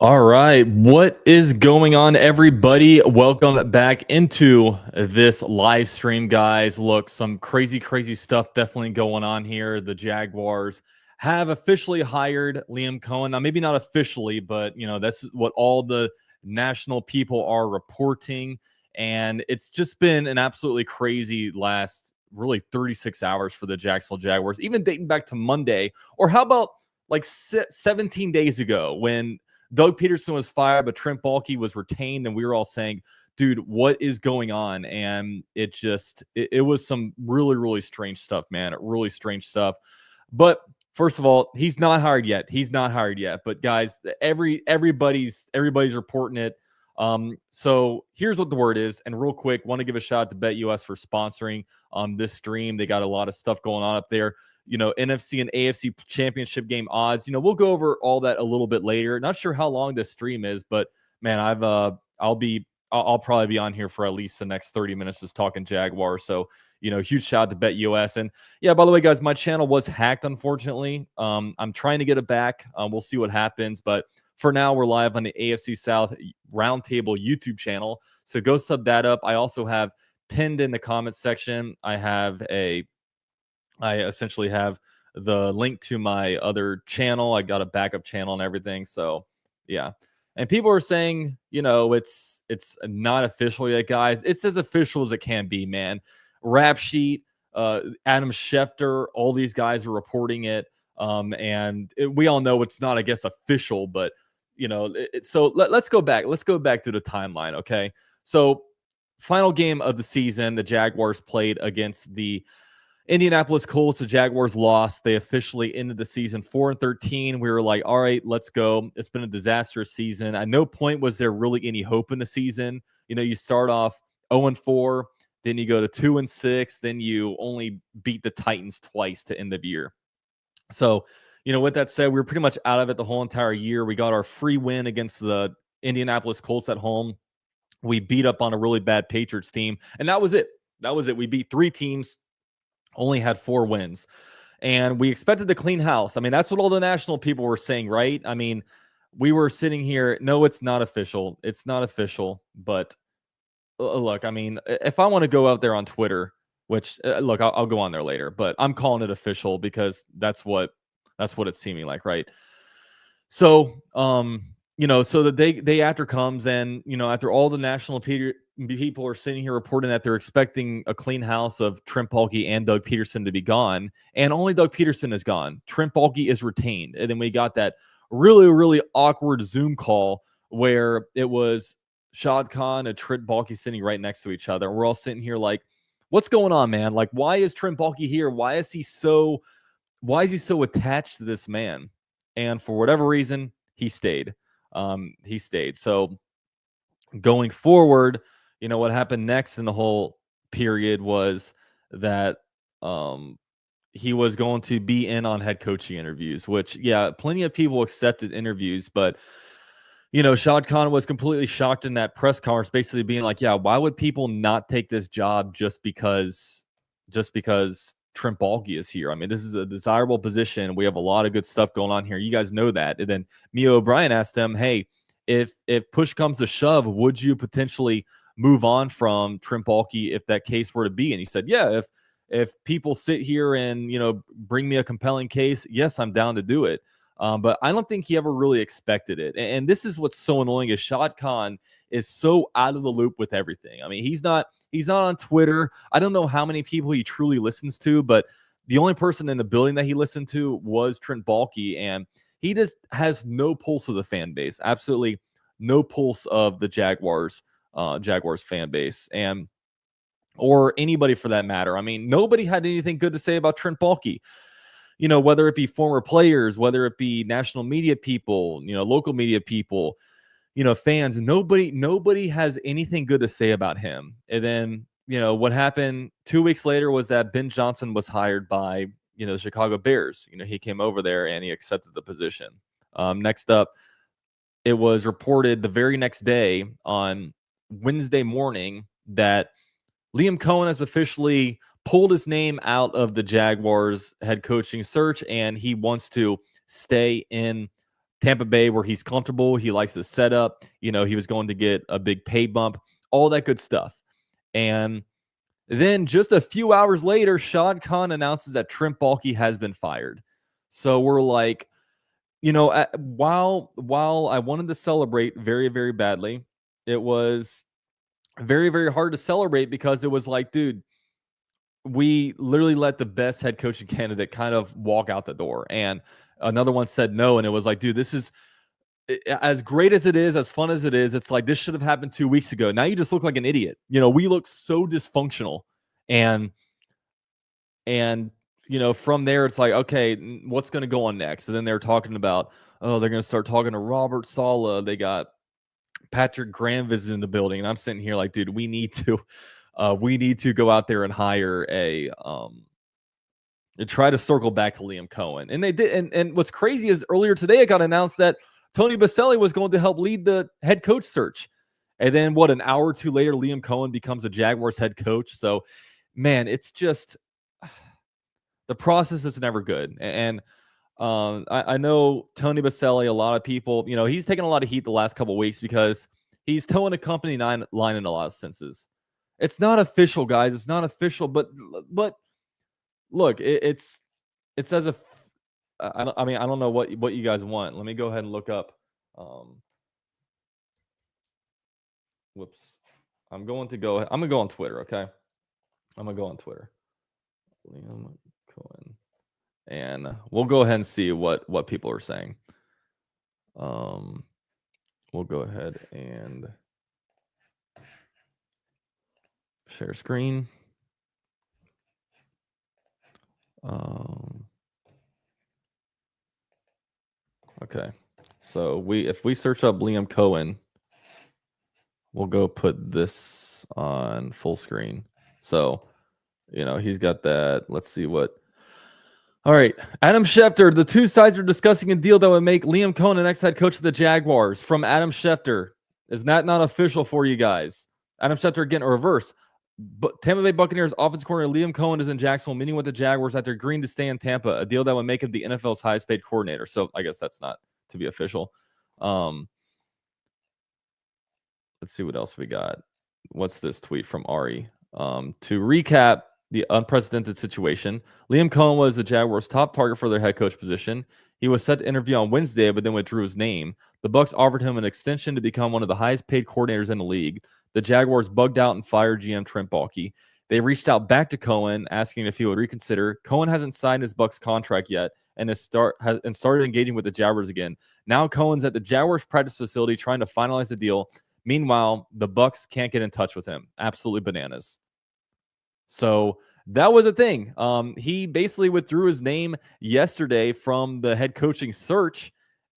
All right. What is going on, everybody? Welcome back into this live stream, guys. Look, some crazy stuff definitely going on here. The Jaguars have officially hired Liam Coen. Now, maybe not officially, but, that's what all the national people are reporting. And it's just been an absolutely crazy last really 36 hours for the Jacksonville Jaguars, even dating back to Monday. Or how about like 17 days ago when Doug Peterson was fired, but Trent Baalke was retained, and we were all saying, dude, what is going on? And it was some really strange stuff, man. Really strange stuff. But first of all, he's not hired yet. He's not hired yet. But guys, everybody's reporting it. So here's what the word is. And real quick, want to give a shout out to BetUS for sponsoring this stream. They got a lot of stuff going on up there. NFC and AFC championship game odds. We'll go over all that a little bit later. Not sure how long this stream is, but man, I'll probably be on here for at least the next 30 minutes just talking Jaguars. So, huge shout out to BetUS. And yeah, by the way, guys, my channel was hacked, unfortunately. I'm trying to get it back. We'll see what happens. But for now, we're live on the AFC South Roundtable YouTube channel. So go sub that up. I also have pinned in the comments section. I essentially have the link to my other channel. I got a backup channel and everything. So yeah. And people are saying, it's not official yet, guys. It's as official as it can be, man. Rap Sheet, Adam Schefter, all these guys are reporting it. We all know it's not, I guess, official, but so let's go back. Let's go back to the timeline. Okay. So final game of the season, the Jaguars played against the Indianapolis Colts. The Jaguars lost. They officially ended the season 4-13. We were like, all right, let's go. It's been a disastrous season. At no point was there really any hope in the season. You start off 0-4, then you go to 2-6, then you only beat the Titans twice to end the year. So, with that said, we were pretty much out of it the whole entire year. We got our free win against the Indianapolis Colts at home. We beat up on a really bad Patriots team, and that was it. That was it. We beat 3 teams. Only had 4 wins, and we expected to clean house. I mean, that's what all the national people were saying, right? I mean, we were sitting here. No, it's not official. It's not official. But look, I mean, if I want to go out there on Twitter, which look, I'll go on there later, but I'm calling it official because that's what it's seeming like, right? So, so the day after comes, and after all the national people are sitting here reporting that they're expecting a clean house of Trent Baalke and Doug Peterson to be gone, and only Doug Peterson is gone. Trent Baalke is retained, and then we got that really awkward Zoom call where it was Shad Khan and Trent Baalke sitting right next to each other. We're all sitting here like, what's going on, man? Like, why is Trent Baalke here? Why is he so attached to this man? And for whatever reason, he stayed. So going forward, what happened next in the whole period was that he was going to be in on head coaching interviews, which, yeah, plenty of people accepted interviews, but Shad Khan was completely shocked in that press conference, basically being like, yeah, why would people not take this job just because Trent Baalke is here? I mean, this is a desirable position. We have a lot of good stuff going on here. You guys know that. And then Mia O'Brien asked him, hey, if push comes to shove, would you potentially move on from Trent Baalke if that case were to be? And he said, yeah, if people sit here and, bring me a compelling case, yes, I'm down to do it. But I don't think he ever really expected it. And this is what's so annoying is Shad Khan is so out of the loop with everything. I mean, he's not on Twitter. I don't know how many people he truly listens to, but the only person in the building that he listened to was Trent Baalke, and he just has no pulse of the fan base. Absolutely no pulse of the Jaguars fan base, or anybody for that matter. I mean, nobody had anything good to say about Trent Baalke. Whether it be former players, whether it be national media people, local media people, fans, nobody has anything good to say about him. And then, what happened 2 weeks later was that Ben Johnson was hired by, the Chicago Bears. He came over there and he accepted the position. Next up, it was reported the very next day on Wednesday morning that Liam Coen has officially pulled his name out of the Jaguars head coaching search, and he wants to stay in Tampa Bay where he's comfortable. He likes the setup. He was going to get a big pay bump, all that good stuff. And then just a few hours later, Shad Khan announces that Trent Baalke has been fired. So we're like, while I wanted to celebrate very, very badly, it was very, very hard to celebrate because it was like, dude, we literally let the best head coaching candidate kind of walk out the door. And another one said no. And it was like, dude, this is as great as it is, as fun as it is. It's like, this should have happened 2 weeks ago. Now you just look like an idiot. We look so dysfunctional. And from there, it's like, okay, what's going to go on next? And then they're talking about, they're going to start talking to Robert Saleh. They got Patrick Graham visiting the building. And I'm sitting here like, dude, we need to go out there and hire to try to circle back to Liam Coen. And they did. And what's crazy is earlier today, it got announced that Tony Baselli was going to help lead the head coach search. And then an hour or two later, Liam Coen becomes a Jaguars head coach. So, man, it's just the process is never good. And I know Tony Baselli, a lot of people, he's taken a lot of heat the last couple of weeks because he's towing a company line in a lot of senses. It's not official, guys. It's not official, but look, it's as if I don't know what you guys want. Let me go ahead and look up. Whoops. I'm gonna go on Twitter. Okay, I'm gonna go on Twitter. Liam Coen, and we'll go ahead and see what people are saying. We'll go ahead and share screen. Okay, so if we search up Liam Coen, we'll go put this on full screen. So, he's got that. Let's see what. All right, Adam Schefter. The two sides are discussing a deal that would make Liam Coen the next head coach of the Jaguars. From Adam Schefter. Is that not official for you guys? Adam Schefter again, or reverse. But Tampa Bay Buccaneers offensive coordinator Liam Coen is in Jacksonville meeting with the Jaguars after agreeing to stay in Tampa, a deal that would make him the NFL's highest paid coordinator. So I guess that's not to be official. Let's see what else we got. What's this tweet from Ari? To recap the unprecedented situation, Liam Coen was the Jaguars' top target for their head coach position. He was set to interview on Wednesday, but then withdrew his name. The Bucs offered him an extension to become one of the highest paid coordinators in the league. The Jaguars bugged out and fired GM Trent Baalke. They reached out back to Coen, asking if he would reconsider. Coen hasn't signed his Bucs contract yet and started engaging with the Jaguars again. Now Coen's at the Jaguars practice facility trying to finalize the deal. Meanwhile, the Bucs can't get in touch with him. Absolutely bananas. So that was a thing. He basically withdrew his name yesterday from the head coaching search.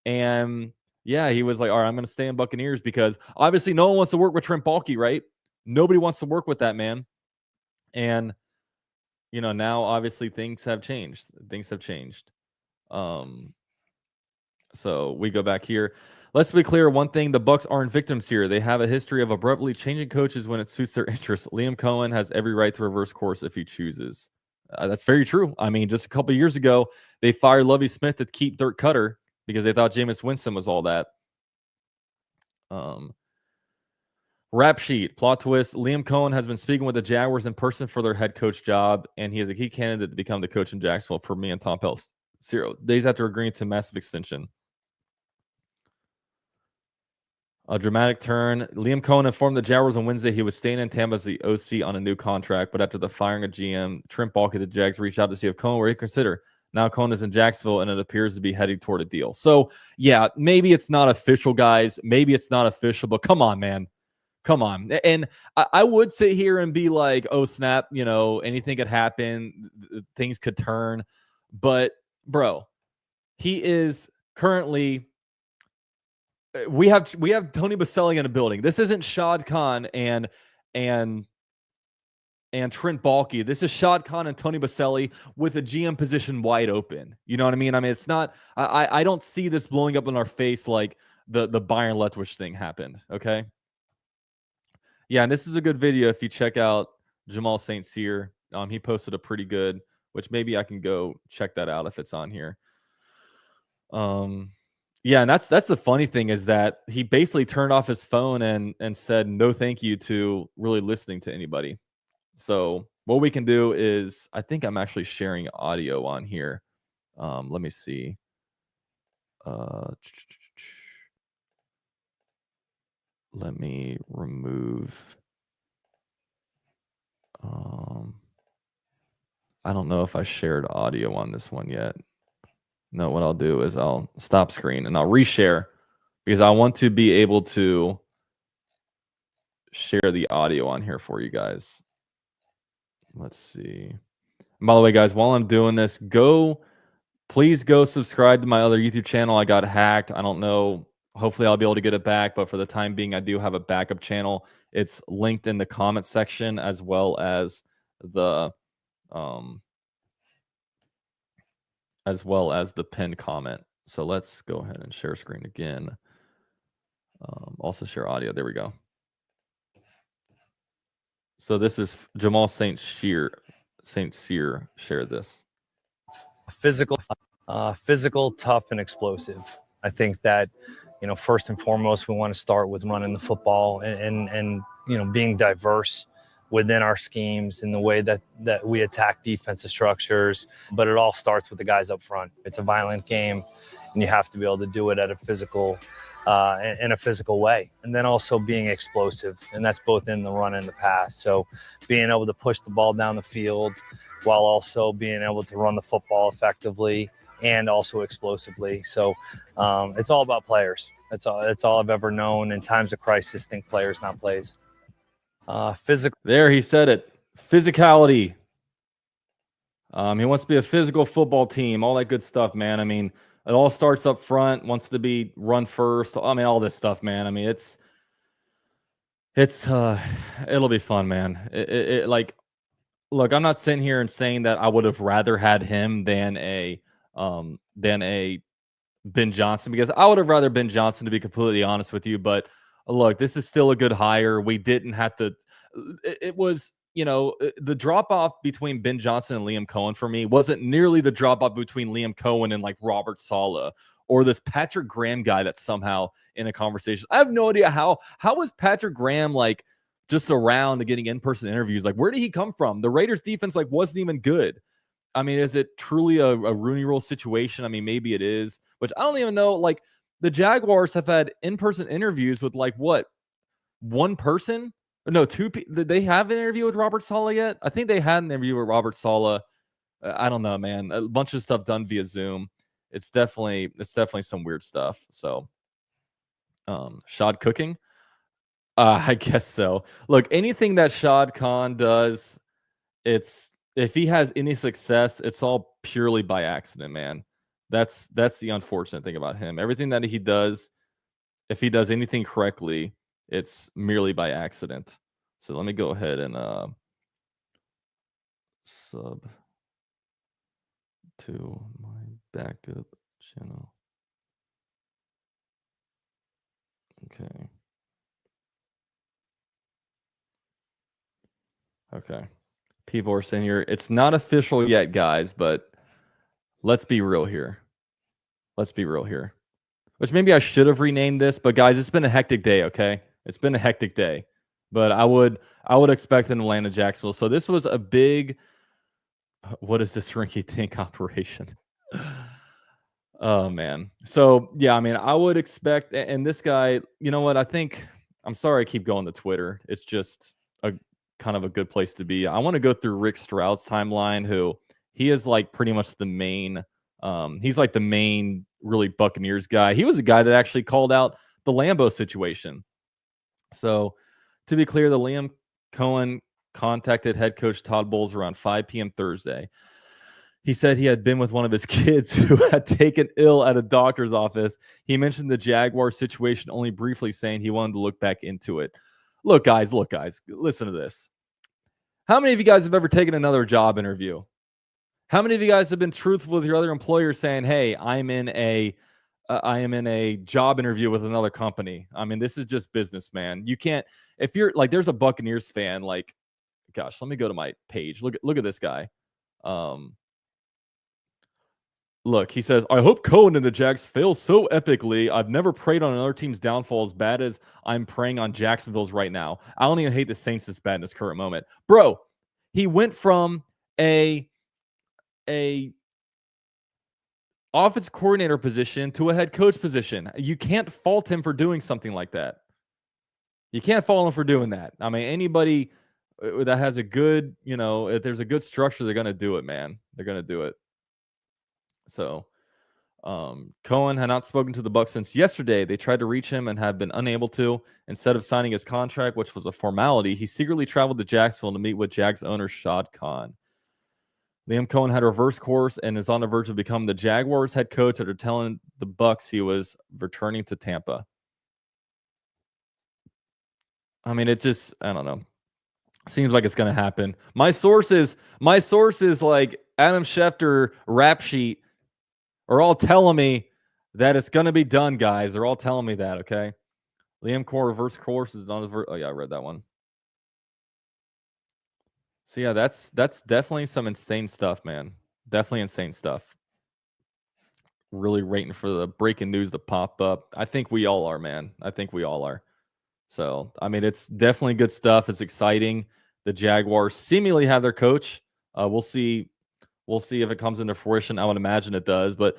And yeah, he was like, all right, I'm going to stay in Buccaneers because obviously no one wants to work with Trent Baalke, right? Nobody wants to work with that man. And, now obviously things have changed. So we go back here. Let's be clear. One thing, the Bucs aren't victims here. They have a history of abruptly changing coaches when it suits their interests. Liam Coen has every right to reverse course if he chooses. That's very true. I mean, just a couple of years ago, they fired Lovie Smith to keep Dirk Cutter because they thought Jameis Winston was all that. Rap sheet, plot twist. Liam Coen has been speaking with the Jaguars in person for their head coach job, and he is a key candidate to become the coach in Jacksonville for me and Tom Pels. 0 days after agreeing to massive extension. A dramatic turn. Liam Coen informed the Jaguars on Wednesday he was staying in Tampa as the OC on a new contract, but after the firing of GM Trent Baalke, the Jags reached out to see if Coen were reconsider. Now Coen is in Jacksonville, and it appears to be heading toward a deal. So, yeah, maybe it's not official, guys. Maybe it's not official, but come on, man. Come on. And I would sit here and be like, oh, snap, anything could happen. Things could turn. But, bro, he is currently... We have Tony Baselli in a building. This isn't Shad Khan and Trent Baalke. This is Shad Khan and Tony Baselli with a GM position wide open. You know what I mean? I mean, it's not. I don't see this blowing up in our face like the Byron Leftwich thing happened. Okay. Yeah, and this is a good video if you check out Jamal St. Cyr. He posted a pretty good, which maybe I can go check that out if it's on here. Yeah, and that's the funny thing is that he basically turned off his phone and said no thank you to really listening to anybody. So what we can do is I think I'm actually sharing audio on here. Let me see. Uh, let me remove. I don't know if I shared audio on this one yet. No, what I'll do is I'll stop screen and I'll reshare because I want to be able to share the audio on here for you guys. Let's see. And by the way, guys, while I'm doing this, please go subscribe to my other YouTube channel. I got hacked. I don't know. Hopefully I'll be able to get it back, but for the time being, I do have a backup channel. It's linked in the comment section as well as the pinned comment. So let's go ahead and share screen again. Also share audio. There we go. So this is Jamal St. Cyr shared this. Physical, tough, and explosive. I think that, first and foremost, we want to start with running the football and being diverse within our schemes in the way that we attack defensive structures. But it all starts with the guys up front. It's a violent game, and you have to be able to do it at a physical in a physical way. And then also being explosive, and that's both in the run and the pass. So being able to push the ball down the field while also being able to run the football effectively and also explosively. So it's all about players. That's all I've ever known. In times of crisis, think players, not plays. Physical. There, he said it. Physicality. He wants to be a physical football team, all that good stuff, man. I mean, it all starts up front, wants to be run first. I mean, all this stuff, man. I mean, it'll be fun, man. Like, look, I'm not sitting here and saying that I would have rather had him than a Ben Johnson, because I would have rather Ben Johnson, to be completely honest with you. But look, this is still a good hire. We didn't have to. It was, the drop off between Ben Johnson and Liam Coen for me wasn't nearly the drop off between Liam Coen and like Robert Saleh or this Patrick Graham guy that's somehow in a conversation. I have no idea how was Patrick Graham like just around and getting in-person interviews. Like, where did he come from? The Raiders defense like wasn't even good. I mean, is it truly a Rooney Rule situation? I mean, maybe it is, which I don't even know. Like, the Jaguars have had in-person interviews with like what, one person? No, two people. Did they have an interview with Robert Saleh yet? I think they had an interview with Robert Saleh. I don't know, man. A bunch of stuff done via Zoom. It's definitely some weird stuff. So, Shad cooking. I guess so. Look, anything that Shad Khan does, if he has any success, it's all purely by accident, man. That's the unfortunate thing about him. Everything that he does, if he does anything correctly, it's merely by accident. So let me go ahead and sub to my backup channel. Okay. Okay. People are saying here, it's not official yet, guys, but let's be real here. Which maybe I should have renamed this, but guys, it's been a hectic day, okay? It's been a hectic day. But I would expect an Atlanta Jacksonville. So this was a big, what is this rinky dink operation? Oh man. So yeah, I mean, I would expect, and this guy, you know what? I'm sorry I keep going to Twitter. It's just a kind of a good place to be. I want to go through Rick Stroud's timeline, who he is like pretty much the main, he's like the main really Buccaneers guy. He was a guy that actually called out the Lambeau situation. So to be clear, the Liam Coen contacted head coach Todd Bowles around 5 p.m. Thursday. He said he had been with one of his kids who had taken ill at a doctor's office. He mentioned the Jaguars situation only briefly, saying he wanted to look back into it. Look, guys, listen to this. How many of you guys have ever taken another job interview? How many of you guys have been truthful with your other employer saying, hey, I am in a job interview with another company? I mean, this is just business, man. You can't, if you're like, there's a Buccaneers fan, like, gosh, let me go to my page. Look at this guy. Look, he says, I hope Coen and the Jags fail so epically. I've never prayed on another team's downfall as bad as I'm praying on Jacksonville's right now. I don't even hate the Saints this bad in this current moment. Bro, he went from a offense coordinator position to a head coach position. You can't fault him for doing something like that. You can't fault him for doing that. I mean, anybody that has a good, if there's a good structure, they're going to do it, man. They're going to do it. So, Coen had not spoken to the Bucs since yesterday. They tried to reach him and have been unable to. Instead of signing his contract, which was a formality, he secretly traveled to Jacksonville to meet with Jags owner Shad Khan. Liam Coen had a reverse course and is on the verge of becoming the Jaguars head coach after telling the Bucs he was returning to Tampa. I mean, it just, I don't know. Seems like it's going to happen. My sources like Adam Schefter, Rap Sheet, are all telling me that it's going to be done, guys. They're all telling me that, okay? Liam Coen reverse course is not a oh yeah, I read that one. So yeah, that's definitely some insane stuff, man. Definitely insane stuff. Really waiting for the breaking news to pop up. I think we all are, man. I think we all are. So, I mean, it's definitely good stuff. It's exciting. The Jaguars seemingly have their coach. We'll see. We'll see if it comes into fruition. I would imagine it does. But,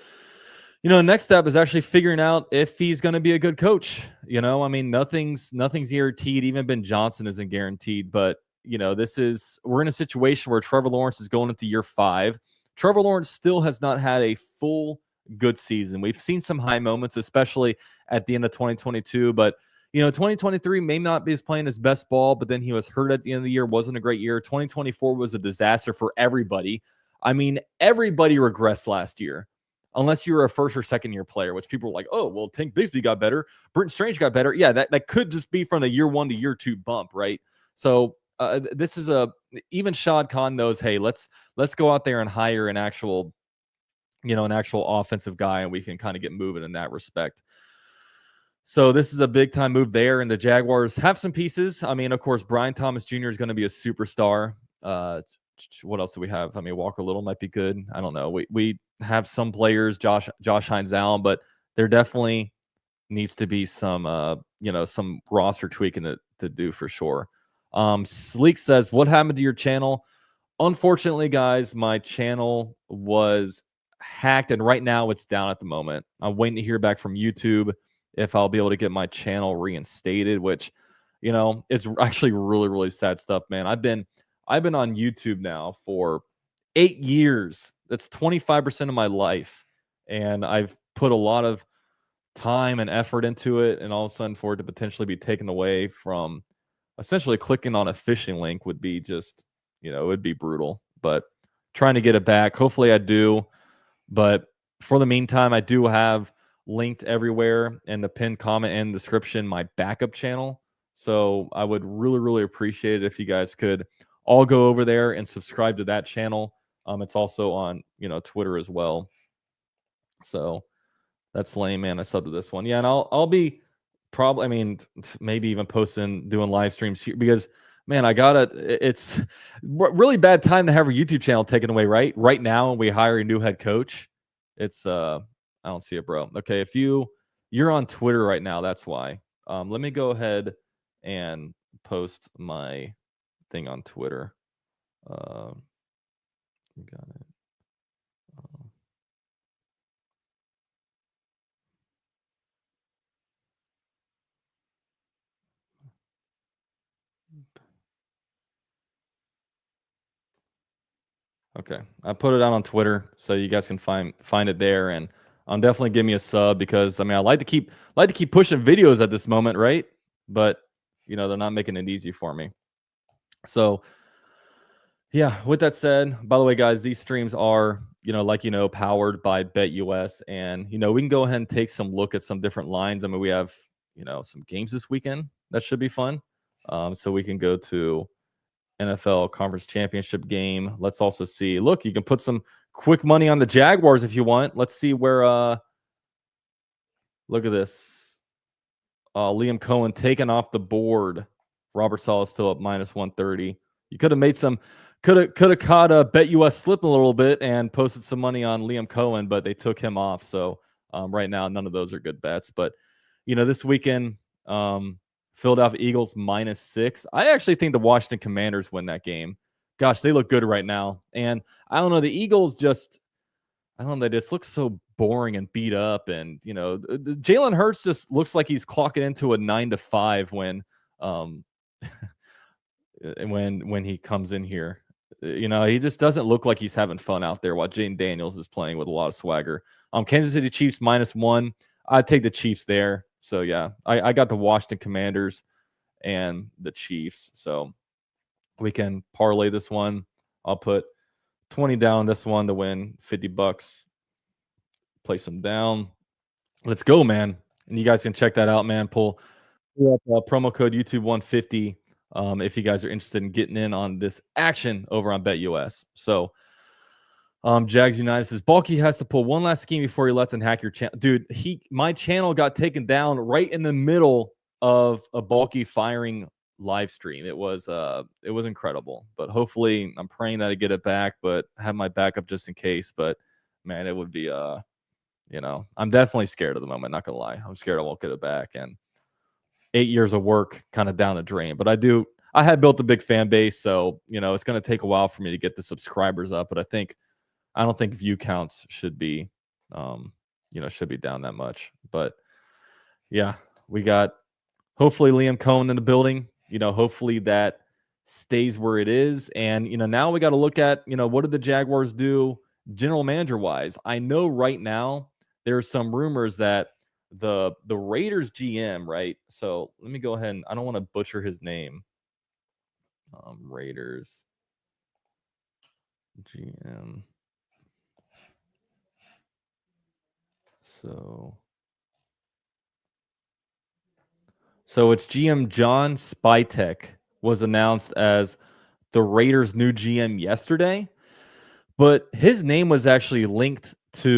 the next step is actually figuring out if he's going to be a good coach. I mean, nothing's guaranteed. Even Ben Johnson isn't guaranteed. But, we're in a situation where Trevor Lawrence is going into year 5. Trevor Lawrence still has not had a full good season. We've seen some high moments, especially at the end of 2022. But 2023 may not be his playing his best ball, but then he was hurt at the end of the year. Wasn't a great year. 2024 was a disaster for everybody. I mean, everybody regressed last year, unless you were a first or second year player, which people were like, oh, well, Tank Bigsby got better. Britton Strange got better. Yeah, that could just be from the year 1 to year 2 bump, right? So this is even Shad Khan knows, hey, let's go out there and hire an actual offensive guy, and we can kind of get moving in that respect. So this is a big time move there, and the Jaguars have some pieces. I mean, of course, Brian Thomas Jr. is going to be a superstar. What else do we have? I mean, Walker Little might be good. I don't know. We have some players, Josh Hines Allen, but there definitely needs to be some some roster tweaking to do for sure. Sleek says, what happened to your channel? Unfortunately, guys, my channel was hacked, and right now it's down at the moment. I'm waiting to hear back from YouTube if I'll be able to get my channel reinstated, which, it's actually really, really sad stuff, man. I've been on YouTube now for 8 years. That's 25% of my life. And I've put a lot of time and effort into it. And all of a sudden for it to potentially be taken away from essentially clicking on a phishing link would be just, it would be brutal. But trying to get it back. Hopefully I do. But for the meantime, I do have linked everywhere in the pinned comment and description my backup channel. So I would really, really appreciate it if you guys could all go over there and subscribe to that channel. It's also on, Twitter as well. So that's lame, man. I subbed to this one. Yeah, and I'll be probably, I mean, maybe even doing live streams here because, man, it's really bad time to have a YouTube channel taken away right now when we hire a new head coach. It's I don't see it, bro. Okay, if you're on Twitter right now, that's why. Let me go ahead and post my thing on Twitter. Got it. Okay, I put it out on Twitter so you guys can find it there, and definitely give me a sub because I mean I like to keep pushing videos at this moment, right? But they're not making it easy for me. So yeah, with that said, by the way, guys, these streams are powered by BetUS, and we can go ahead and take some look at some different lines. I mean, we have some games this weekend that should be fun. So we can go to NFL Conference Championship game. Let's also see. Look, you can put some quick money on the Jaguars if you want. Let's see where. Look at this. Liam Coen taken off the board. Robert Saleh still up -130. You could have made some Could have caught a Bet US slipping a little bit and posted some money on Liam Coen, but they took him off. So right now, none of those are good bets. But this weekend, Philadelphia Eagles -6. I actually think the Washington Commanders win that game. Gosh, they look good right now. And I don't know, the Eagles just, I don't know, they just look so boring and beat up. And, Jalen Hurts just looks like he's clocking into a 9 to 5 um, when he comes in here. He just doesn't look like he's having fun out there while Jaden Daniels is playing with a lot of swagger. Kansas City Chiefs -1. I'd take the Chiefs there. So, yeah, I got the Washington Commanders and the Chiefs. So we can parlay this one. I'll put 20 down on this one to win $50. Place them down. Let's go, man. And you guys can check that out, man. Pull up promo code YouTube150 if you guys are interested in getting in on this action over on BetUS. So, Jags United says Baalke has to pull one last scheme before he left and hack your channel. Dude, my channel got taken down right in the middle of a Baalke firing live stream. It was incredible. But hopefully, I'm praying that I get it back, but have my backup just in case. But man, it would be I'm definitely scared at the moment, not gonna lie. I'm scared I won't get it back. And 8 years of work kind of down the drain. But I had built a big fan base, so it's gonna take a while for me to get the subscribers up. But I don't think view counts should be down that much. But yeah, we got hopefully Liam Coen in the building. Hopefully that stays where it is. And now we got to look at what did the Jaguars do general manager wise. I know right now there's some rumors that the Raiders GM, right? So let me go ahead and I don't want to butcher his name. Raiders GM. So it's GM John Spytek was announced as the Raiders' new GM yesterday, but his name was actually linked big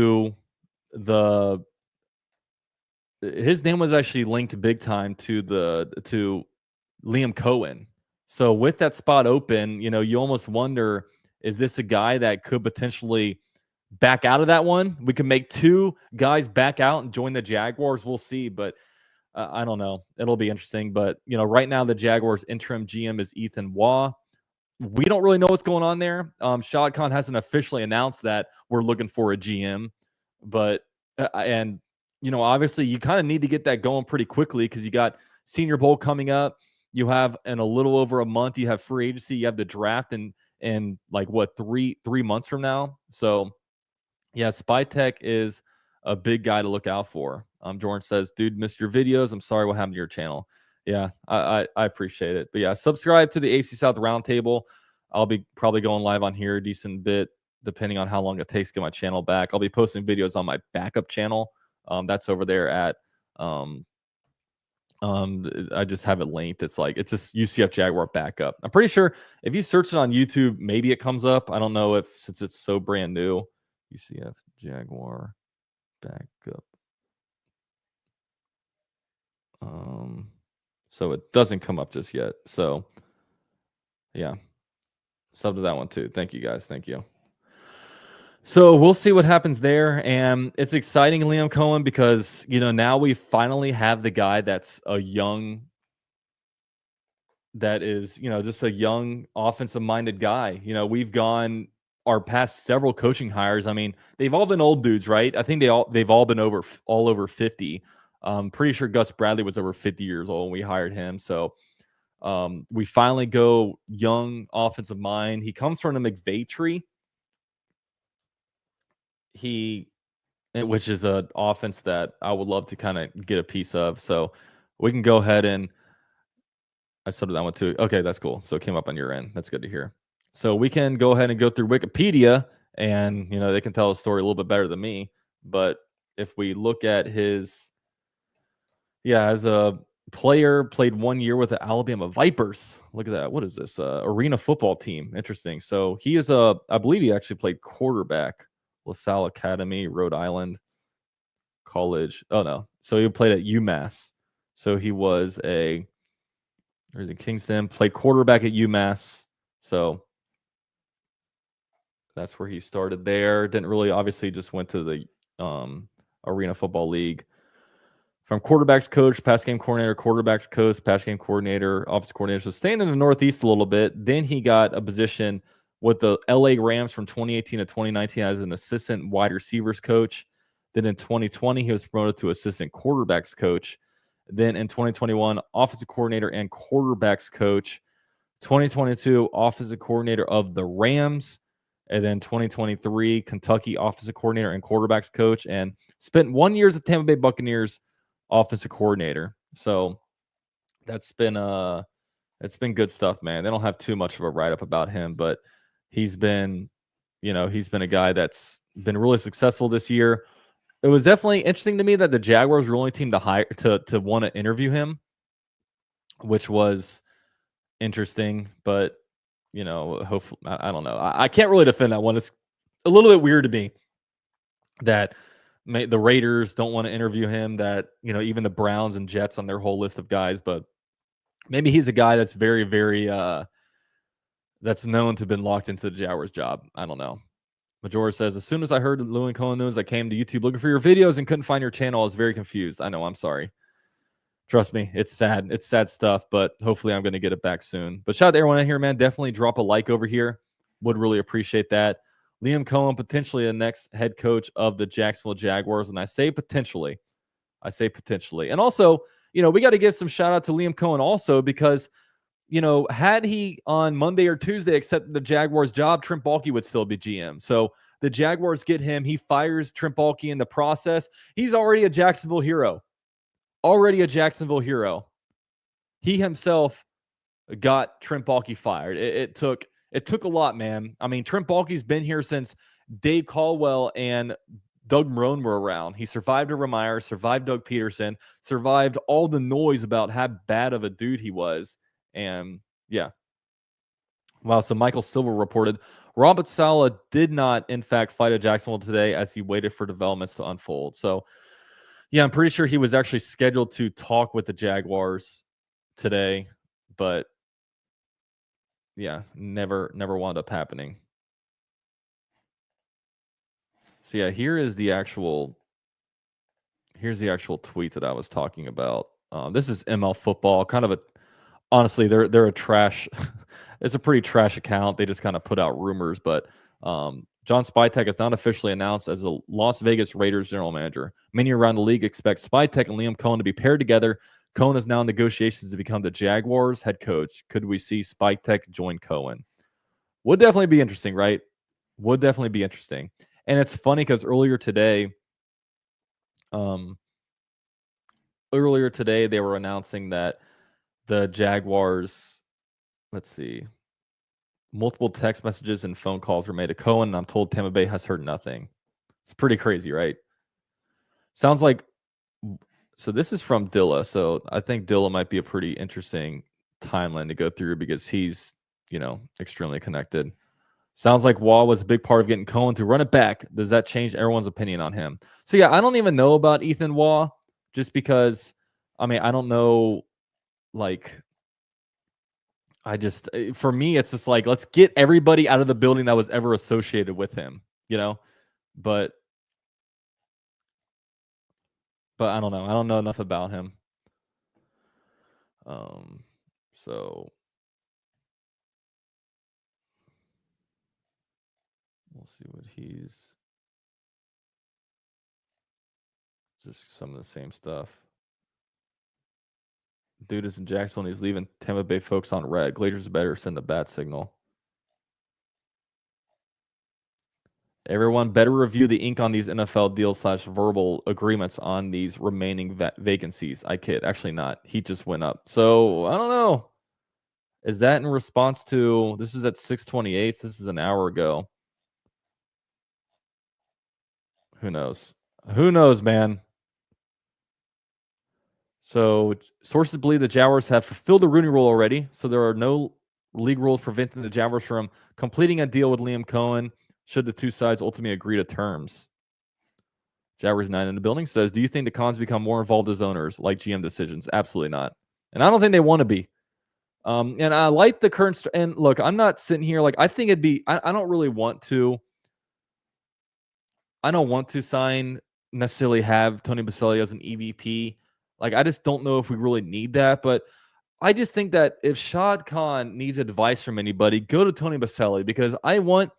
time to Liam Coen. So with that spot open, you almost wonder, is this a guy that could potentially back out of that one? We could make two guys back out and join the Jaguars. We'll see, but I don't know. It'll be interesting. But, right now the Jaguars interim GM is Ethan Waugh. We don't really know what's going on there. Shad Khan hasn't officially announced that we're looking for a GM, but obviously you kind of need to get that going pretty quickly because you got Senior Bowl coming up. You have in a little over a month, you have free agency, you have the draft in like what, three months from now. So yeah, Spytek is a big guy to look out for. Jordan says, dude, missed your videos. I'm sorry what happened to your channel. Yeah, I appreciate it. But yeah, subscribe to the AFC South Roundtable. I'll be probably going live on here a decent bit, depending on how long it takes to get my channel back. I'll be posting videos on my backup channel. That's over there at I just have it linked. It's just UCF Jaguar backup. I'm pretty sure if you search it on YouTube, maybe it comes up. I don't know since it's so brand new. UCF Jaguar backup. So it doesn't come up just yet. So yeah, sub to that one too. Thank you guys. Thank you. So we'll see what happens there. And it's exciting, Liam Coen, because, now we finally have the guy that is, just a young offensive minded guy. We've gone our past several coaching hires. I mean, they've all been old dudes, right? I think they've all been all over 50. Pretty sure Gus Bradley was over 50 years old when we hired him. So we finally go young offensive mind. He comes from the McVay tree. Which is an offense that I would love to kind of get a piece of. So we can go ahead and I said that one too. Okay, that's cool. So it came up on your end. That's good to hear. So we can go ahead and go through Wikipedia and, they can tell a story a little bit better than me. But if we look at as a player, played 1 year with the Alabama Vipers. Look at that. What is this? Arena football team. Interesting. So he is I believe he actually played quarterback. LaSalle Academy, Rhode Island College. Oh, no. So he played at UMass. So he was in Kingston, played quarterback at UMass. So That's where he started there. Didn't really, obviously, just went to the Arena Football League. From quarterbacks coach, pass game coordinator, quarterbacks coach, pass game coordinator, offensive coordinator. So staying in the Northeast a little bit. Then he got a position with the LA Rams from 2018 to 2019 as an assistant wide receivers coach. Then in 2020, he was promoted to assistant quarterbacks coach. Then in 2021, offensive coordinator and quarterbacks coach. 2022, offensive coordinator of the Rams. And then 2023, Kentucky offensive coordinator and quarterbacks coach. And spent 1 year as the Tampa Bay Buccaneers offensive coordinator. So that's been it's been good stuff, man. They don't have too much of a write-up about him, but he's been a guy that's been really successful this year. It was definitely interesting to me that the Jaguars were the only team to hire to want to interview him, which was interesting, but hopefully, I don't know. I can't really defend that one. It's a little bit weird to me that the Raiders don't want to interview him, that, even the Browns and Jets on their whole list of guys, but maybe he's a guy that's very, very, that's known to have been locked into the Jaguars job. I don't know. Majora says, as soon as I heard Liam Coen news, I came to YouTube looking for your videos and couldn't find your channel. I was very confused. I know. I'm sorry. Trust me. It's sad. It's sad stuff, but hopefully I'm going to get it back soon. But shout out to everyone in here, man. Definitely drop a like over here. Would really appreciate that. Liam Coen, potentially the next head coach of the Jacksonville Jaguars. And I say potentially. And also, we got to give some shout out to Liam Coen also, because, had he on Monday or Tuesday accepted the Jaguars job, Trent Baalke would still be GM. So the Jaguars get him. He fires Trent Baalke in the process. He's already a Jacksonville hero. He himself got Trent Baalke fired. It took a lot, man. I mean, Trent Baalke's been here since Dave Caldwell and Doug Marrone were around. He survived Urban Meyer, survived Doug Peterson, survived all the noise about how bad of a dude he was. And yeah. Wow. So Michael Silver reported, Robert Saleh did not, in fact, fight at Jacksonville today as he waited for developments to unfold. So yeah, I'm pretty sure he was actually scheduled to talk with the Jaguars today, but yeah, never wound up happening. So yeah, here's the actual tweet that I was talking about. This is ML Football, kind of honestly, they're a trash. It's a pretty trash account. They just kind of put out rumors, but John Spytek is not officially announced as the Las Vegas Raiders general manager. Many around the league expect Spytek and Liam Coen to be paired together. Coen is now in negotiations to become the Jaguars head coach. Could we see Spytek join Coen? Would definitely be interesting, right? Would definitely be interesting. And it's funny because earlier today, they were announcing that the Jaguars, let's see, multiple text messages and phone calls were made to Coen, and I'm told Tampa Bay has heard nothing. It's pretty crazy, right? Sounds like, so this is from Dilla, so I think Dilla might be a pretty interesting timeline to go through because he's, extremely connected. Sounds like Waugh was a big part of getting Coen to run it back. Does that change everyone's opinion on him? So yeah, I don't even know about Ethan Waugh, just because, I don't know, for me, it's just like, let's get everybody out of the building that was ever associated with him, but I don't know. I don't know enough about him. So we'll see what he's, just some of the same stuff. Dude is in Jacksonville. He's leaving Tampa Bay folks on red. Glazers better send a bat signal. Everyone better review the ink on these NFL deals / verbal agreements on these remaining vacancies. I kid. Actually not. He just went up. So I don't know. Is that in response to, this is at 6:28. This is an hour ago. Who knows? Who knows, man? So sources believe the Jaguars have fulfilled the Rooney Rule already. So there are no league rules preventing the Jaguars from completing a deal with Liam Coen should the two sides ultimately agree to terms. Jaguars 9 in the building says, do you think the Cons become more involved as owners, like GM decisions? Absolutely not. And I don't think they want to be. And I like the current, and look, I'm not sitting here, I think it'd be, I don't really want to I don't want to necessarily have Tony Baselli as an EVP. Like, I just don't know if we really need that. But I just think that if Shad Khan needs advice from anybody, go to Tony Baselli, because I want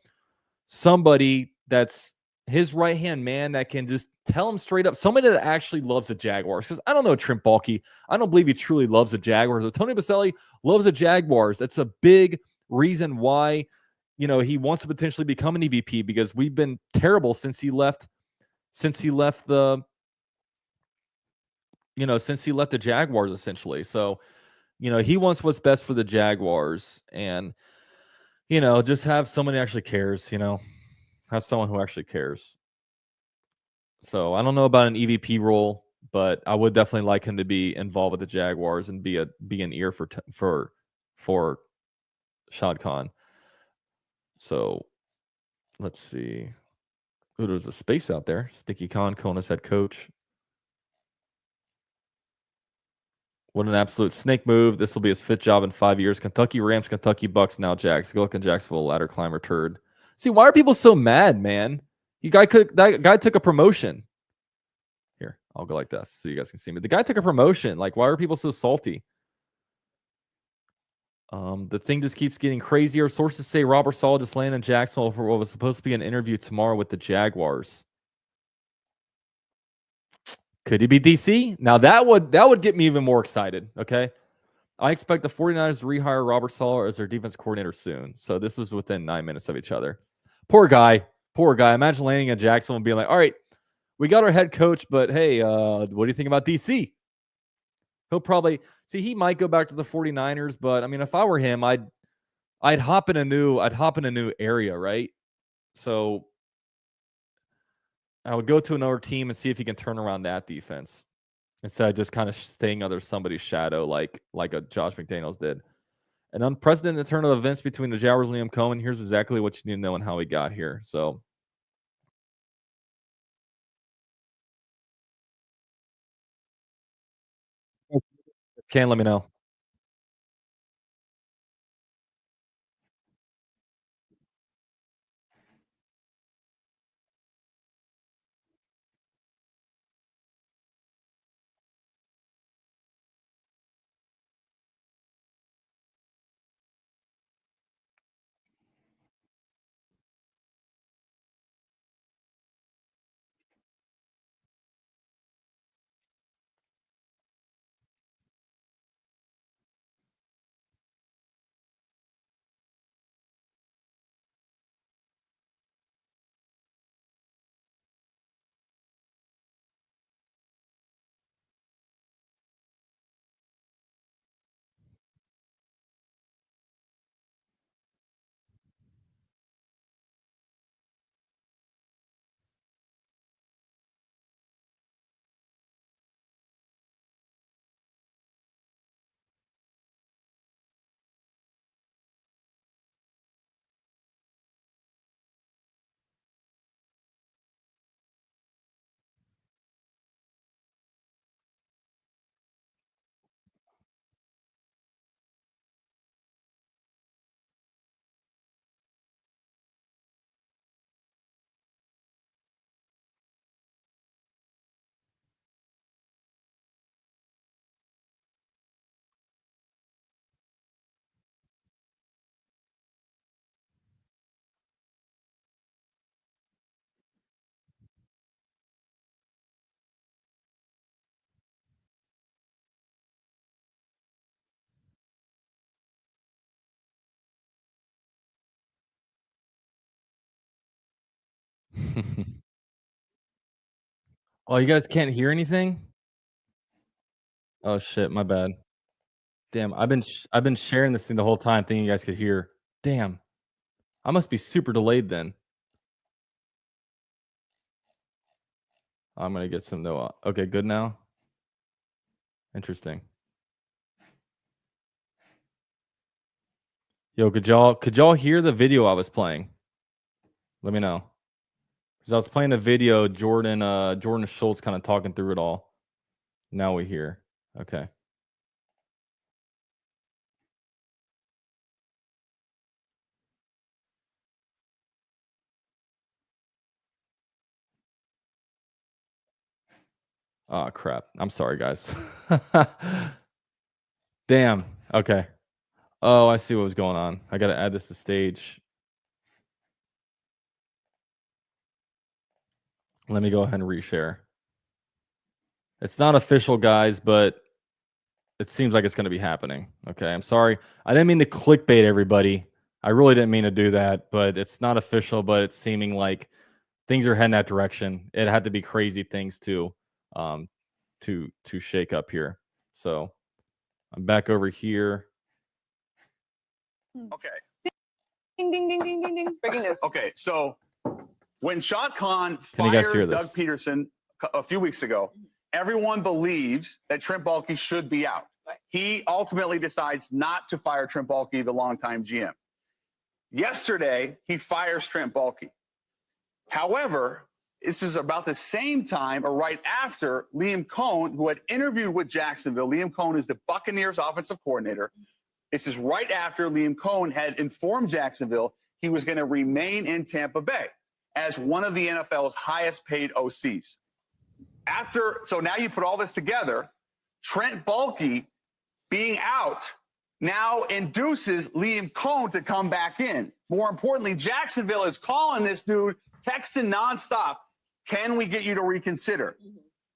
somebody that's his right hand man that can just tell him straight up, somebody that actually loves the Jaguars. Because I don't know Trent Baalke. I don't believe he truly loves the Jaguars. But Tony Baselli loves the Jaguars. That's a big reason why, he wants to potentially become an EVP, because we've been terrible since he left. Since he left the, since he left the Jaguars, essentially. So, he wants what's best for the Jaguars, and just have someone who actually cares. Have someone who actually cares. So I don't know about an EVP role, but I would definitely like him to be involved with the Jaguars and be an ear for Shad Khan. So let's see. Ooh, there's a space out there. Sticky Khan, Kona's head coach. What an absolute snake move. This will be his 5th job in 5 years. Kentucky Rams, Kentucky Bucks, now Jags. Go look in Jacksonville, ladder climber turd. See, why are people so mad, man? That guy took a promotion. Here, I'll go like this so you guys can see me. The guy took a promotion. Like, why are people so salty? The thing just keeps getting crazier. Sources say Robert Saleh just landed in Jacksonville for what was supposed to be an interview tomorrow with the Jaguars. Could he be DC? Now that would get me even more excited. Okay. I expect the 49ers to rehire Robert Saleh as their defense coordinator soon. So this was within 9 minutes of each other. Poor guy. Poor guy. Imagine landing in Jacksonville and being like, all right, we got our head coach, but hey, what do you think about DC? He'll probably see, he might go back to the 49ers, but I mean, if I were him, I'd hop in a new area, right? So I would go to another team and see if he can turn around that defense instead of just kind of staying under somebody's shadow like a Josh McDaniels did. An unprecedented turn of events between the Jaguars and Liam Coen. Here's exactly what you need to know and how he got here. So can let me know. Oh, you guys can't hear anything? Oh shit, my bad. Damn, I've been sharing this thing the whole time thinking you guys could hear. Damn. I must be super delayed then. I'm gonna get some no. Okay, good now. Interesting. Yo, could y'all hear the video I was playing? Let me know. Because I was playing a video, Jordan Schultz kind of talking through it all. Now we hear. Okay. Oh, crap. I'm sorry, guys. Damn. Okay. Oh, I see what was going on. I got to add this to stage. Let me go ahead and reshare. It's not official, guys, but it seems like it's going to be happening. Okay. I'm sorry. I didn't mean to clickbait everybody. I really didn't mean to do that, but it's not official, but it's seeming like things are heading that direction. It had to be crazy things um, to shake up here. So I'm back over here. Okay. Ding, ding, ding, ding, ding, ding. Breaking news. Okay. So when Shad Khan Can you guys hear fires this? Doug Peterson a few weeks ago, everyone believes that Trent Baalke should be out. Right. He ultimately decides not to fire Trent Baalke, the longtime GM. Yesterday, he fires Trent Baalke. However, this is about the same time or right after Liam Coen, who had interviewed with Jacksonville. Liam Coen is the Buccaneers offensive coordinator. This is right after Liam Coen had informed Jacksonville he was going to remain in Tampa Bay as one of the NFL's highest paid OCs. So now you put all this together, Trent Baalke being out now induces Liam Coen to come back in. More importantly, Jacksonville is calling this dude, texting nonstop, can we get you to reconsider?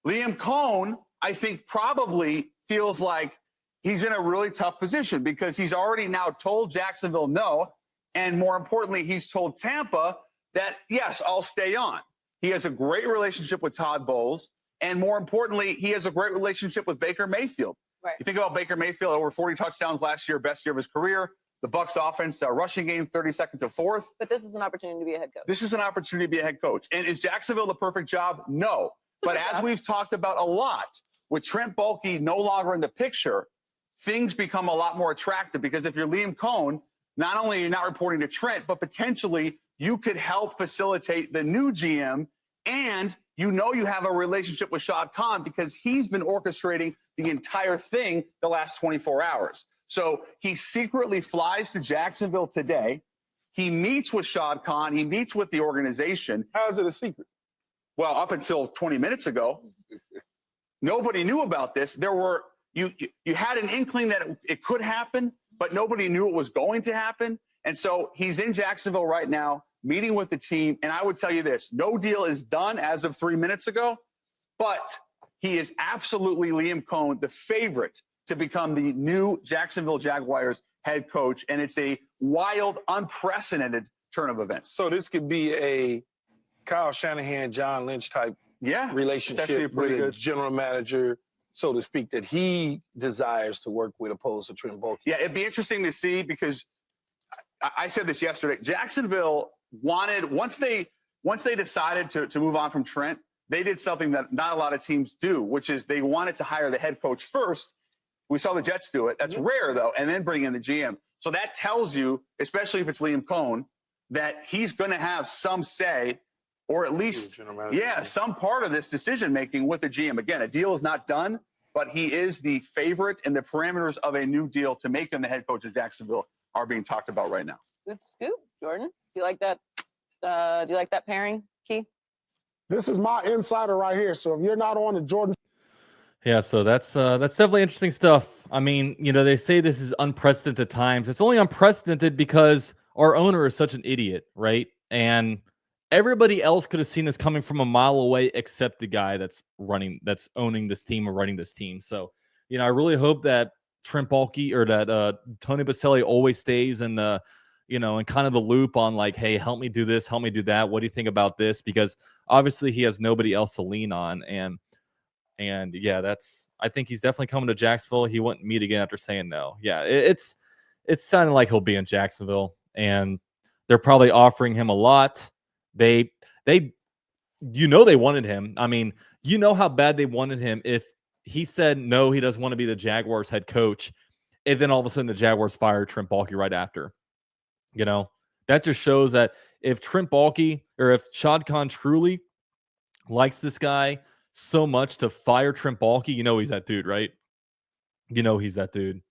Liam Coen, I think, probably feels like he's in a really tough position because he's already now told Jacksonville no. And more importantly, he's told Tampa that, yes, I'll stay on. He has a great relationship with Todd Bowles. And more importantly, he has a great relationship with Baker Mayfield. Right. You think about Baker Mayfield, over 40 touchdowns last year, best year of his career. The Bucs offense, rushing game, 32nd to 4th. But this is an opportunity to be a head coach. This is an opportunity to be a head coach. And is Jacksonville the perfect job? No. But as we've talked about a lot, with Trent Baalke no longer in the picture, things become a lot more attractive because if you're Liam Coen, not only are you not reporting to Trent, but potentially you could help facilitate the new GM, and you know you have a relationship with Shad Khan because he's been orchestrating the entire thing the last 24 hours. So he secretly flies to Jacksonville today. He meets with Shad Khan. He meets with the organization. How is it a secret? Well, up until 20 minutes ago, nobody knew about this. You had an inkling that it could happen, but nobody knew it was going to happen. And so he's in Jacksonville right now, meeting with the team. And I would tell you this, no deal is done as of 3 minutes ago, but he is absolutely, Liam Coen, the favorite to become the new Jacksonville Jaguars head coach. And it's a wild, unprecedented turn of events. So this could be a Kyle Shanahan, John Lynch type relationship with a general manager, so to speak, that he desires to work with opposed to Trent Baalke. Yeah, it'd be interesting to see because I said this yesterday. Jacksonville wanted, once they decided to move on from Trent, they did something that not a lot of teams do, which is they wanted to hire the head coach first. We saw the Jets do it. That's rare, though, and then bring in the GM. So that tells you, especially if it's Liam Coen, that he's going to have some say, or at least, some part of this decision-making with the GM. Again, a deal is not done, but he is the favorite, and the parameters of a new deal to make him the head coach of Jacksonville are being talked about right now. Good scoop, Jordan. Do you like that? Do you like that pairing, Key? This is my insider right here. So if you're not on the Jordan. Yeah, so that's definitely interesting stuff. I mean, they say this is unprecedented times. It's only unprecedented because our owner is such an idiot, right? And everybody else could have seen this coming from a mile away except the guy that's owning this team or running this team. So, I really hope that Trent Baalke or that Tony Boselli always stays in the, in kind of the loop on like, hey, help me do this, help me do that. What do you think about this? Because obviously he has nobody else to lean on. And yeah, I think he's definitely coming to Jacksonville. He wouldn't meet again after saying no. Yeah, it's sounding like he'll be in Jacksonville, and they're probably offering him a lot. They wanted him. I mean, how bad they wanted him. If he said no, he doesn't want to be the Jaguars head coach, and then all of a sudden the Jaguars fired Trent Baalke right after. That just shows that if Trent Baalke or if Shad Khan truly likes this guy so much to fire Trent Baalke, he's that dude, right? He's that dude.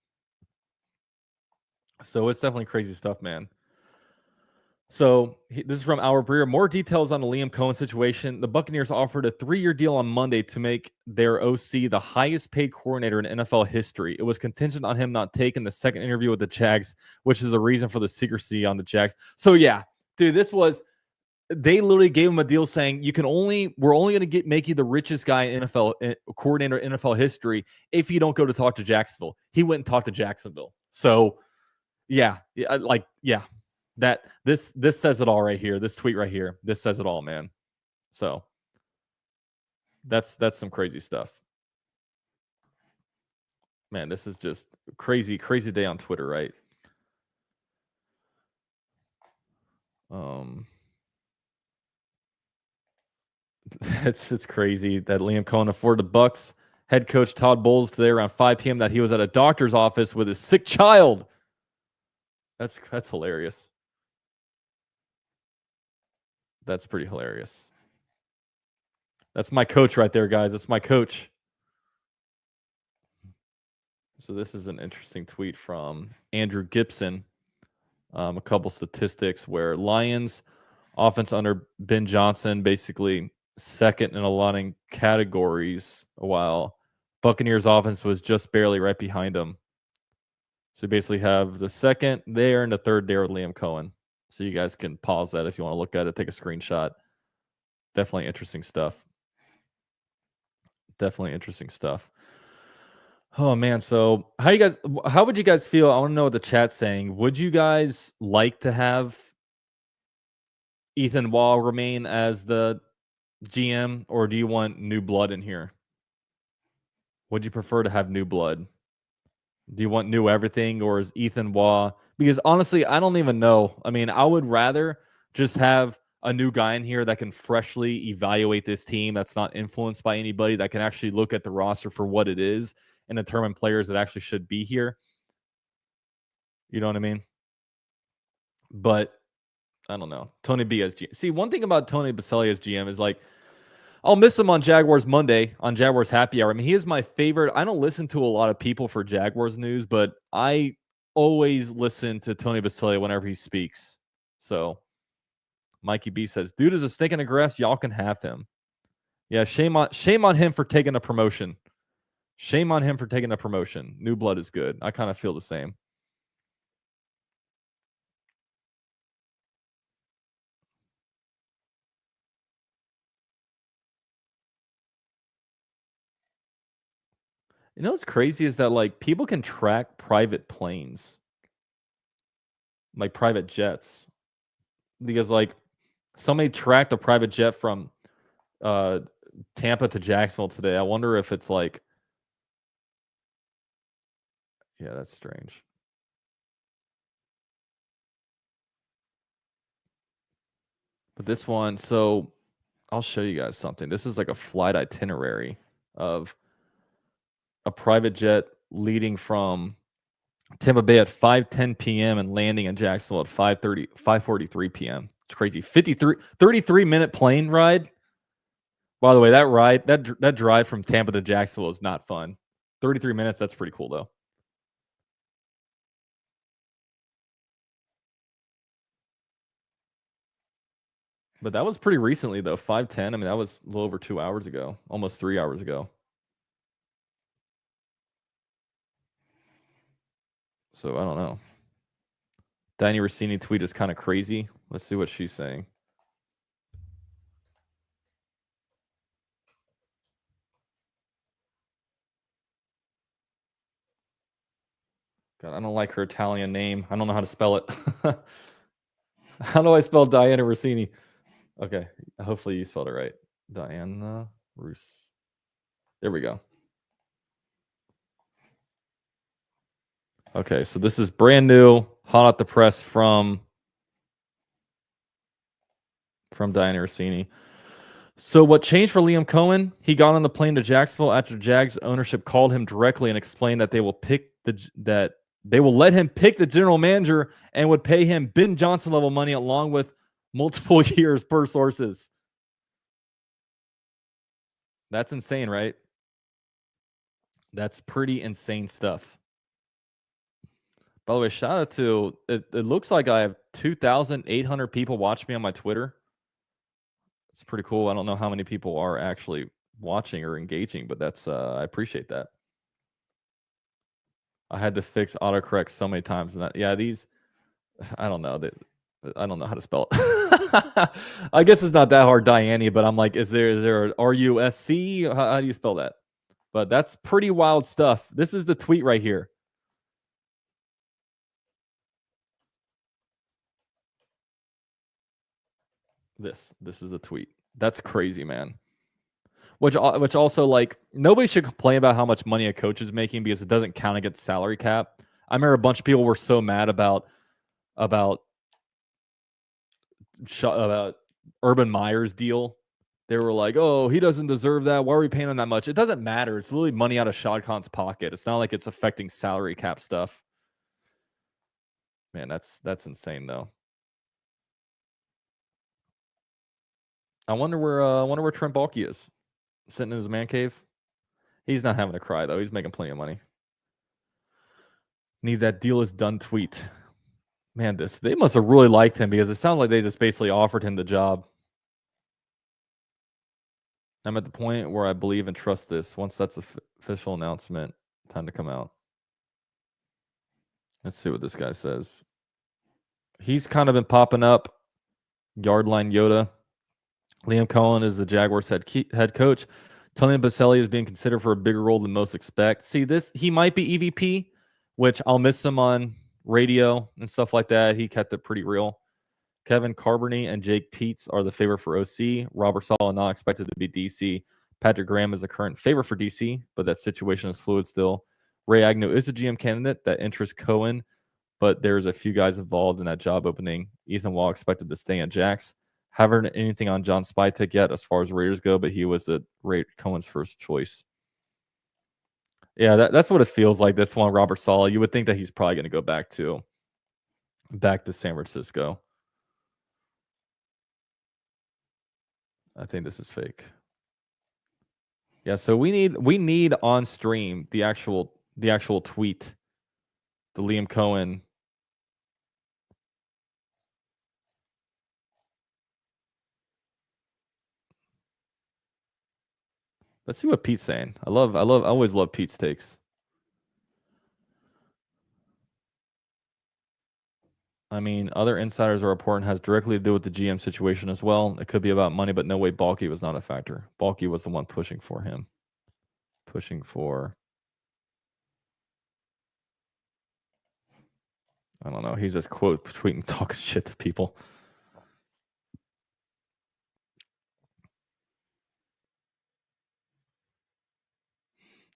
So it's definitely crazy stuff, man. So this is from Our Breer. More details on the Liam Coen situation. The Buccaneers offered a 3-year deal on Monday to make their OC the highest paid coordinator in NFL history. It was contingent on him not taking the second interview with the Jags, which is the reason for the secrecy on the Jags. So yeah, dude, they literally gave him a deal saying we're only going to make you the richest guy in NFL coordinator in NFL history if you don't go to talk to Jacksonville. He went and talked to Jacksonville. So yeah. That this says it all right here. This tweet right here. This says it all, man. So that's some crazy stuff. Man, this is just crazy day on Twitter, right? It's crazy that Liam Coen afforded the Bucks head coach Todd Bowles today around 5 p.m. that he was at a doctor's office with his sick child. That's hilarious. That's pretty hilarious. That's my coach right there, guys. That's my coach. So this is an interesting tweet from Andrew Gibson. A couple statistics where Lions offense under Ben Johnson basically second in a lot of categories, while Buccaneers offense was just barely right behind them. So you basically have the second there and the third there with Liam Coen. So you guys can pause that if you want to look at it, take a screenshot. Definitely interesting stuff. Oh man, so how would you guys feel? I want to know what the chat's saying. Would you guys like to have Ethan Waugh remain as the GM, or do you want new blood in here? Would you prefer to have new blood? Do you want new everything, or is Ethan Waugh? Because honestly, I don't even know. I mean, I would rather just have a new guy in here that can freshly evaluate this team, that's not influenced by anybody, that can actually look at the roster for what it is and determine players that actually should be here. You know what I mean? But I don't know. Tony B as GM. See, one thing about Tony Baselli as GM is like, I'll miss him on Jaguars Monday, on Jaguars Happy Hour. I mean, he is my favorite. I don't listen to a lot of people for Jaguars news, but I always listen to Tony Baselli whenever he speaks. So Mikey B says, dude is a snake in the grass. Y'all can have him. Yeah, shame on him for taking a promotion. Shame on him for taking a promotion. New blood is good. I kind of feel the same. You know what's crazy is that like people can track private planes, like private jets, because like somebody tracked a private jet from Tampa to Jacksonville today. I wonder if it's like, yeah, that's strange. But this one, so I'll show you guys something. This is like a flight itinerary of a private jet leading from Tampa Bay at 5:10 p.m. and landing in Jacksonville at 5:43 p.m. It's crazy. 33-minute plane ride. By the way, that drive from Tampa to Jacksonville is not fun. 33 minutes, that's pretty cool though. But that was pretty recently though, 5:10. I mean, that was a little over 2 hours ago, almost 3 hours ago. So I don't know. Danny Rossini tweet is kind of crazy. Let's see what she's saying. God, I don't like her Italian name. I don't know how to spell it. How do I spell Diana Rossini? Okay, hopefully you spelled it right. Diana Roos. There we go. Okay, so this is brand new, hot off the press from Diana Rossini. So what changed for Liam Coen? He got on the plane to Jacksonville after Jags ownership called him directly and explained that they will let him pick the general manager and would pay him Ben Johnson level money along with multiple years per sources. That's insane, right? That's pretty insane stuff. By the way, shout out to it. It looks like I have 2,800 people watch me on my Twitter. It's pretty cool. I don't know how many people are actually watching or engaging, but that's I appreciate that. I had to fix autocorrect so many times, and these I don't know that I don't know how to spell it. I guess it's not that hard, Diane, but I'm like, is there an RUSC? How do you spell that? But that's pretty wild stuff. This is the tweet right here. This is the tweet. That's crazy, man. Which also, like, nobody should complain about how much money a coach is making because it doesn't count against salary cap. I remember a bunch of people were so mad about Urban Meyer's deal. They were like, "Oh, he doesn't deserve that. Why are we paying him that much?" It doesn't matter. It's literally money out of Shad Khan's pocket. It's not like it's affecting salary cap stuff. Man, that's insane though. I wonder where Trent Baalke is. Sitting in his man cave. He's not having a cry though. He's making plenty of money. Need that deal is done tweet. Man, they must have really liked him because it sounded like they just basically offered him the job. I'm at the point where I believe and trust this. Once that's the official announcement, time to come out. Let's see what this guy says. He's kind of been popping up. Yardline Yoda. Liam Coen is the Jaguars head coach. Tony Baselli is being considered for a bigger role than most expect. See, he might be EVP, which I'll miss him on radio and stuff like that. He kept it pretty real. Kevin Carberny and Jake Peets are the favorite for OC. Robert Saleh not expected to be DC. Patrick Graham is the current favorite for DC, but that situation is fluid still. Ray Agnew is a GM candidate that interests Cohen, but there's a few guys involved in that job opening. Ethan Wall expected to stay at Jax. Haven't heard anything on John Spytek yet as far as Raiders go, but he was Cohen's first choice. Yeah, that's what it feels like. This one, Robert Saleh. You would think that he's probably going to go back to San Francisco. I think this is fake. Yeah, so we need on stream the actual tweet, the Liam Coen. Let's see what Pete's saying. I always love Pete's takes. I mean, other insiders are reporting has directly to do with the GM situation as well. It could be about money, but no way Baalke was not a factor. Baalke was the one pushing for him. I don't know. He's just tweeting, talking shit to people.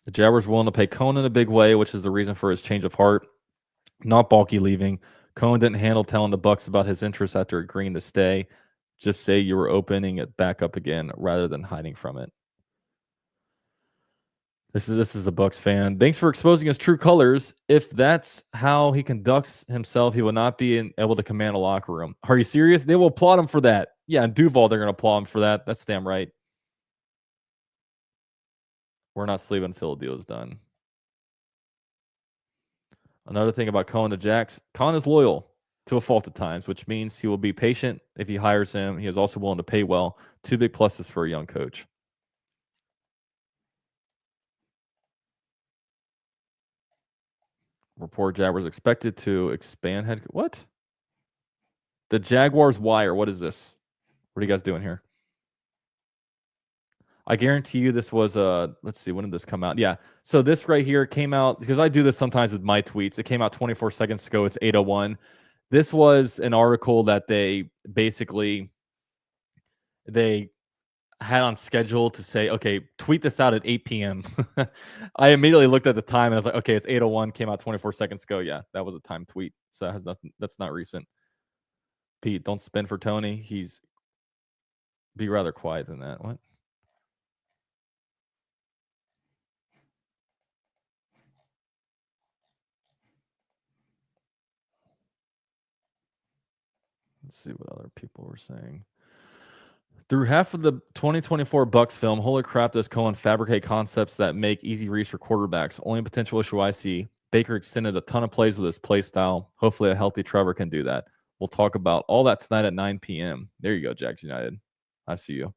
The Jaguars willing to pay Cohen in a big way, which is the reason for his change of heart. Not Baalke leaving. Cohen didn't handle telling the Bucs about his interest after agreeing to stay. Just say you were opening it back up again rather than hiding from it. This is a Bucs fan. Thanks for exposing his true colors. If that's how he conducts himself, he will not be able to command a locker room. Are you serious? They will applaud him for that. Yeah, in Duval, they're going to applaud him for that. That's damn right. We're not sleeping until the deal is done. Another thing about Cohen to Jax, Cohen is loyal to a fault at times, which means he will be patient if he hires him. He is also willing to pay well. 2 big pluses for a young coach. Report Jaguars expected to expand head. What? The Jaguars wire. What is this? What are you guys doing here? I guarantee you this was let's see, when did this come out? Yeah. So this right here came out because I do this sometimes with my tweets. It came out 24 seconds ago. It's 8:01. This was an article that they had on schedule to say, okay, tweet this out at 8 p.m. I immediately looked at the time and I was like, okay, it's 8:01, came out 24 seconds ago. Yeah, that was a timed tweet. So that has nothing, that's not recent. Pete, don't spin for Tony. Be rather quiet than that. What? Let's see what other people were saying. Through half of the 2024 Bucs film, holy crap, does Cohen fabricate concepts that make easy reads for quarterbacks? Only potential issue I see, Baker extended a ton of plays with his play style. Hopefully a healthy Trevor can do that. We'll talk about all that tonight at 9 p.m. There you go, Jags United. I see you.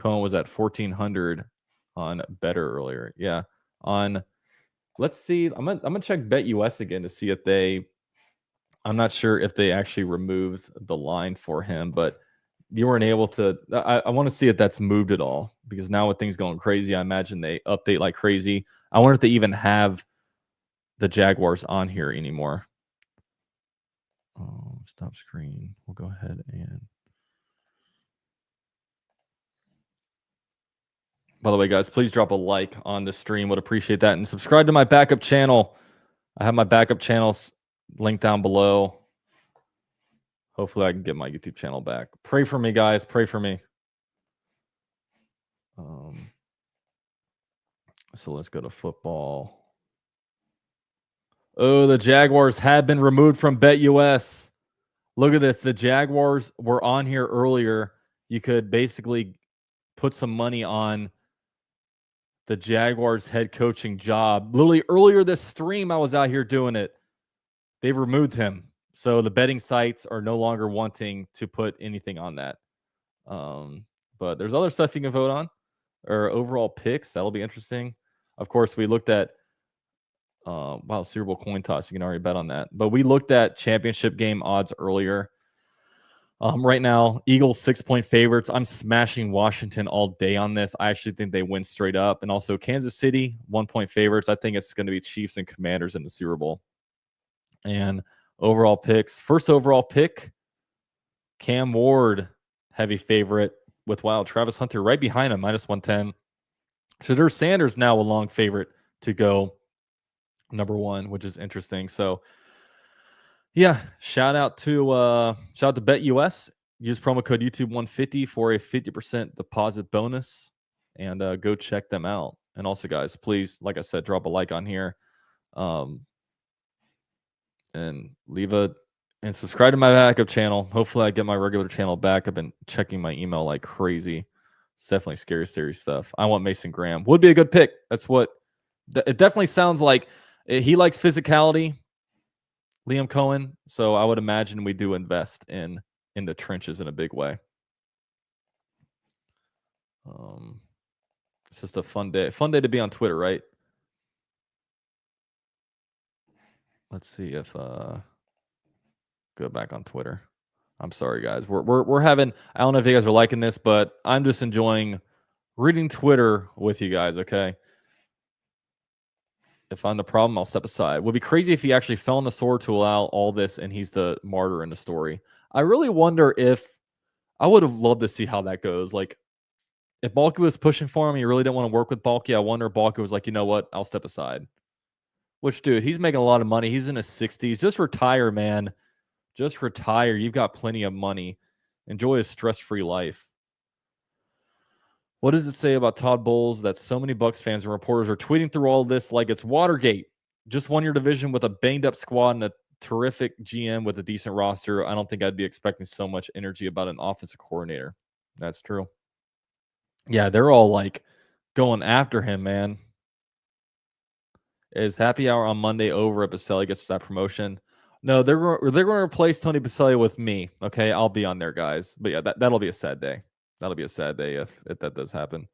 Coen was at 1,400 on Better earlier. Yeah. Let's see. I'm gonna check Bet US again to see if they. I'm not sure if they actually removed the line for him, but you weren't able to. I want to see if that's moved at all, because now with things going crazy, I imagine they update like crazy. I wonder if they even have the Jaguars on here anymore. Oh, stop screen. We'll go ahead and. By the way, guys, please drop a like on the stream. Would appreciate that. And subscribe to my backup channel. I have my backup channels linked down below. Hopefully I can get my YouTube channel back. Pray for me, guys. Pray for me. So let's go to football. Oh, the Jaguars have been removed from BetUS. Look at this. The Jaguars were on here earlier. You could basically put some money on the Jaguars head coaching job. Literally earlier this stream, I was out here doing it. They've removed him. So the betting sites are no longer wanting to put anything on that. But there's other stuff you can vote on, or overall picks. That'll be interesting. Of course, we looked at Super Bowl coin toss. You can already bet on that. But we looked at championship game odds earlier. Right now, Eagles 6-point favorites. I'm smashing Washington all day on this. I actually think they win straight up. And also Kansas City, 1-point favorites. I think it's going to be Chiefs and Commanders in the Super Bowl. And overall picks. First overall pick, Cam Ward, heavy favorite with Travis Hunter right behind him, -110. Shadur Sanders now a long favorite to go number 1, which is interesting. So yeah, shout out to BetUS. Use promo code YouTube150 for a 50% deposit bonus, and go check them out. And also, guys, please, like I said, drop a like on here, and and subscribe to my backup channel. Hopefully, I get my regular channel back. I've been checking my email like crazy. It's definitely scary stuff. I want Mason Graham. Would be a good pick. That's what it definitely sounds like. He likes physicality, Liam Coen. So I would imagine we do invest in the trenches in a big way. It's just a fun day. Fun day to be on Twitter, right? Let's see if go back on Twitter. I'm sorry, guys. We're having. I don't know if you guys are liking this, but I'm just enjoying reading Twitter with you guys. Okay. If I'm the problem, I'll step aside. It would be crazy if he actually fell on the sword to allow all this, and he's the martyr in the story. I really wonder if I would have loved to see how that goes. Like, if Baalke was pushing for him, he really didn't want to work with Baalke. I wonder if Baalke was like, you know what, I'll step aside. Which, dude, he's making a lot of money. He's in his 60s. Just retire, man. Just retire. You've got plenty of money. Enjoy a stress-free life. What does it say about Todd Bowles that so many Bucs fans and reporters are tweeting through all this like it's Watergate? Just won your division with a banged-up squad and a terrific GM with a decent roster. I don't think I'd be expecting so much energy about an offensive coordinator. That's true. Yeah, they're all like going after him, man. Is happy hour on Monday over if Baselli gets that promotion? No, they're going to replace Tony Baselli with me. Okay, I'll be on there, guys. But yeah, that'll be a sad day. That'll be a sad day if that does happen.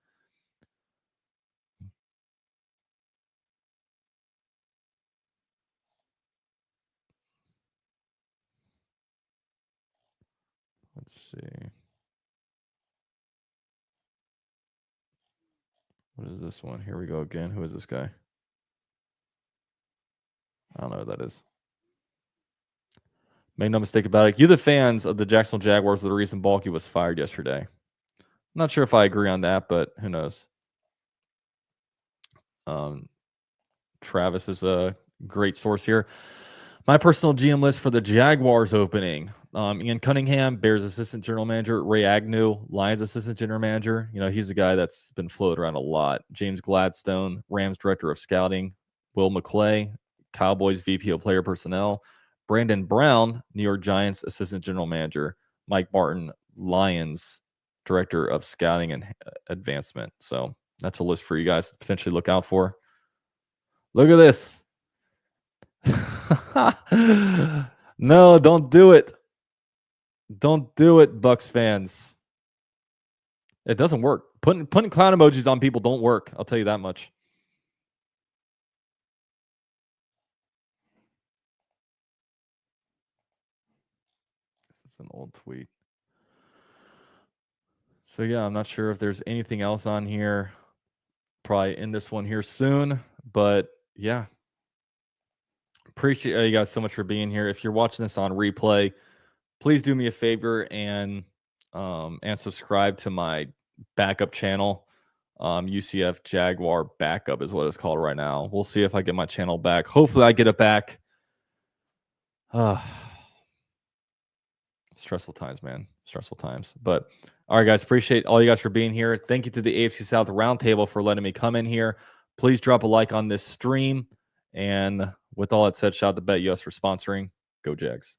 Let's see. What is this one? Here we go again. Who is this guy? I don't know who that is. Make no mistake about it. You, the fans of the Jacksonville Jaguars, are the reason Baalke was fired yesterday. I'm not sure if I agree on that, but who knows? Travis is a great source here. My personal GM list for the Jaguars opening. Ian Cunningham, Bears assistant general manager. Ray Agnew, Lions assistant general manager. You know, he's a guy that's been floated around a lot. James Gladstone, Rams director of scouting. Will McClay, Cowboys VP of player personnel. Brandon Brown, New York Giants assistant general manager. Mike Martin, Lions director of scouting and advancement. So that's a list for you guys to potentially look out for. Look at this. No, don't do it. Don't do it, Bucks fans. It doesn't work. Putting clown emojis on people don't work. I'll tell you that much. This is an old tweet. So yeah, I'm not sure if there's anything else on here. Probably end this one here soon, but yeah. Appreciate you guys so much for being here. If you're watching this on replay, please do me a favor and subscribe to my backup channel. UCF Jaguar Backup is what it's called right now. We'll see if I get my channel back. Hopefully I get it back. Stressful times, man. Stressful times. But all right, guys, appreciate all you guys for being here. Thank you to the AFC South Roundtable for letting me come in here. Please drop a like on this stream. And with all that said, shout out to BetUS for sponsoring. Go Jags.